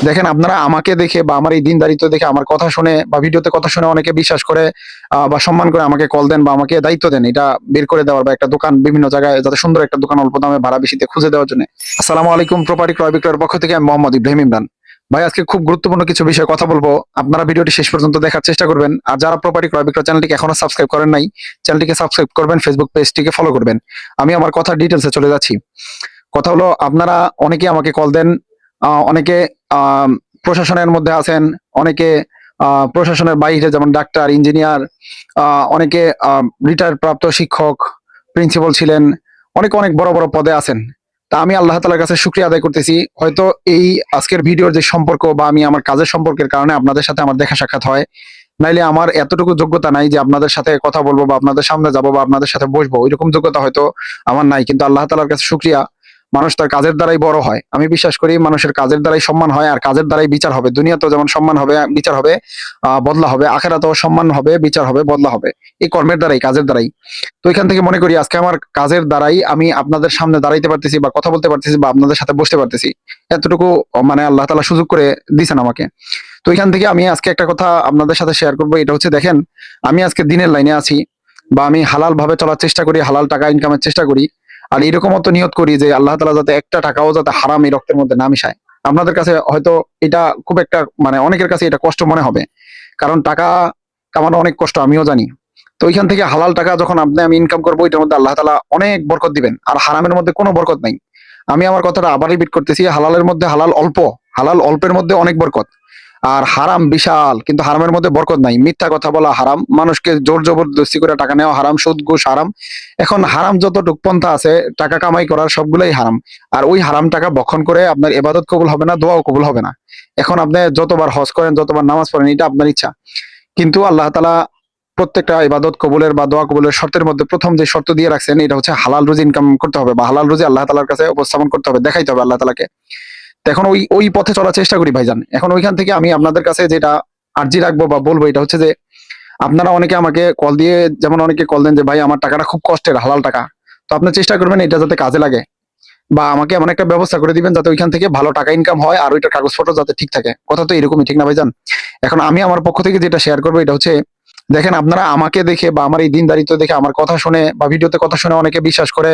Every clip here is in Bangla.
দেখেন আপনারা আমাকে দেখে বা আমার এই দিনদারিত্ব দেখে আমার কথা শুনে বা ভিডিওতে কথা শুনে অনেকে বিশ্বাস করে বা সম্মান করে আমাকে কল দেন বা আমাকে দায়িত্ব দেন এটা বের করে দেওয়ার বা একটা দোকান বিভিন্ন জায়গায় যাতে সুন্দর একটা দোকান অল্প দামে ভাড়া বেশিতে খুঁজে দেওয়ার জন্য। আসসালামু আলাইকুম, প্রপার্টি ক্রয় বিক্রয়ের পক্ষ থেকে আমি মোহাম্মদ ইব্রাহিম ইমরান। ভাই আজকে খুব গুরুত্বপূর্ণ কিছু বিষয়ে কথা বলবো, আপনারা ভিডিওটি শেষ পর্যন্ত দেখার চেষ্টা করবেন। আর যারা প্রপার্টি ক্রয় বিক্রয় চ্যানেলটিকে এখনো সাবস্ক্রাইব করেন নাই, চ্যানেলটিকে সাবস্ক্রাইব করবেন, ফেসবুক পেজটিকে ফলো করবেন। আমি আমার কথার ডিটেলসে চলে যাচ্ছি। কথা হলো, আপনারা অনেকে আমাকে কল দেন, অনেকে আহ, প্রশাসনের মধ্যে আছেন, অনেকে প্রশাসনের বাইরে যেমন ডাক্তার, ইঞ্জিনিয়ার, অনেকে রিটায়ার প্রাপ্ত শিক্ষক, প্রিন্সিপাল ছিলেন, অনেক অনেক বড় বড় পদে আছেন। তা আমি আল্লাহ তাআলার কাছে শুকরিয়া আদায় করতেছি, হয়তো এই আজকের ভিডিওর যে সম্পর্ক বা আমি আমার কাজের সম্পর্কের কারণে আপনাদের সাথে আমার দেখা সাক্ষাৎ হয়। নাইলে আমার এতটুকু যোগ্যতা নাই যে আপনাদের সাথে কথা বলবো বা আপনাদের সামনে যাবো বা আপনাদের সাথে বসবো, ওইরকম যোগ্যতা হয়তো আমার নাই। কিন্তু আল্লাহ তাআলার কাছে শুকরিয়া, মানুষ তার কাজের দ্বারাই বড় হয়। আমি বিশ্বাস করি মানুষের কাজের দ্বারাই সম্মান হয়, আর কাজের দ্বারাই বিচার হবে। দুনিয়াতেও যেমন সম্মান হবে, বিচার হবে, বদলা হবে, আখেরাতেও সম্মান হবে, বিচার হবে, বদলা হবে, এই কর্মের দ্বারাই, কাজের দ্বারাই। তো এখান থেকে মনে করি আজকে আমার কাজের দ্বারাই আমি আপনাদের সামনে দাঁড়াইতে পারতেছি বা কথা বলতে পারতেছি বা আপনাদের সাথে বসতে পারতেছি। এতটুকু মানে আল্লাহ তাআলা সুযোগ করে দিয়েছেন আমাকে। তো এখান থেকে আমি আজকে একটা কথা আপনাদের সাথে শেয়ার করবো, এটা হচ্ছে দেখেন, আমি আজকে দিনের লাইনে আছি বা আমি হালাল ভাবে চলার চেষ্টা করি, হালাল টাকা ইনকামের চেষ্টা করি। আর এরকমও তো নিয়ত করি যে আল্লাহ তাআলা যাতে একটা টাকাও যাতে হারাম এই রক্তের মধ্যে না মিশায়। আপনাদের কাছে হয়তো এটা খুব একটা মানে অনেকের কাছে এটা কষ্ট মনে হবে, কারণ টাকা কামানো অনেক কষ্ট, আমিও জানি। তো ওইখান থেকে হালাল টাকা যখন আমি ইনকাম করবো, এটার মধ্যে আল্লাহ তাআলা অনেক বরকত দিবেন, আর হারামের মধ্যে কোনো বরকত নাই। আমি আমার কথাটা আবার রিপিট করতেছি, হালালের মধ্যে হালাল অল্প, হালাল অল্পের মধ্যে অনেক বরকত। আর হারাম বিশাল, কিন্তু হারামের মধ্যে বরকত নাই। মিথ্যা কথা বলা হারাম, মানুষকে জোর জবরদস্তি করে টাকা নেওয়া হারাম, সুদ ঘুষ হারাম। এখন হারাম যতটুক পন্থা আছে টাকা কামাই করার, সবগুলাই হারাম। আর ওই হারাম টাকা বক্ষণ করে আপনার ইবাদত কবুল হবে না, দোয়াও কবুল হবে না। এখন আপনি যতবার হজ করেন, যতবার নামাজ পড়েন, এটা আপনার ইচ্ছা। কিন্তু আল্লাহ তাআলা প্রত্যেকটা ইবাদত কবুলের বা দোয়া কবুলের শর্তের মধ্যে প্রথম যে শর্ত দিয়ে রাখছেন, এটা হচ্ছে হালাল রুজি ইনকাম করতে হবে বা হালাল রুজি আল্লাহ তাআলার কাছে উপস্থাপন করতে হবে, দেখাইতে হবে আল্লাহ তাআলাকে। তো এখন ওই ওই পথে চলার চেষ্টা করি ভাইজান। এখন ওইখান থেকে আমি আপনাদের কাছে যেটা আর্জি রাখবো বা বলবো, এটা হচ্ছে যে আপনারা অনেকে আমাকে কল দিয়ে, যেমন অনেকে কল দেন যে ভাই আমার টাকাটা খুব কষ্টের, হালাল টাকা। তো আপনি চেষ্টা করবেন এটা যাতে কাজে লাগে, বা আমাকে এমন একটা ব্যবস্থা করে দিবেন যাতে ওইখান থেকে ভালো টাকা ইনকাম হয় আর ওইটার কাগজপত্র যাতে ঠিক থাকে। কথা তো এরকমই, ঠিক না ভাইজান? এখন আমি আমার পক্ষ থেকে যেটা শেয়ার করবো, এটা হচ্ছে দেখেন, আপনারা আমাকে দেখে বা আমার এই দিনদারিত্ব দেখে আমার কথা শুনে বা ভিডিওতে কথা শুনে অনেকে বিশ্বাস করে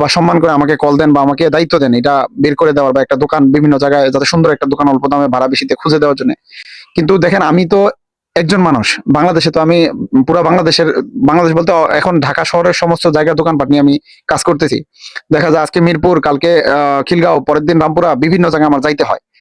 বা সম্মান করে আমাকে কল দেন বা আমাকে দায়িত্ব দেন এটা বের করে দেওয়ার বা একটা দোকান বিভিন্ন জায়গায় যাতে সুন্দর একটা দোকান অল্প দামে ভাড়া বেশিতে খুঁজে দেওয়ার জন্য। কিন্তু দেখেন, আমি তো একজন মানুষ, বাংলাদেশে তো আমি পুরো বাংলাদেশের, বাংলাদেশ বলতে এখন ঢাকা শহরের সমস্ত জায়গায় দোকানপাট নিয়ে আমি কাজ করতেছি। দেখা যায় আজকে মিরপুর, কালকে খিলগাঁও, পরের দিন রামপুরা, বিভিন্ন জায়গায় আমার যাইতে হয়।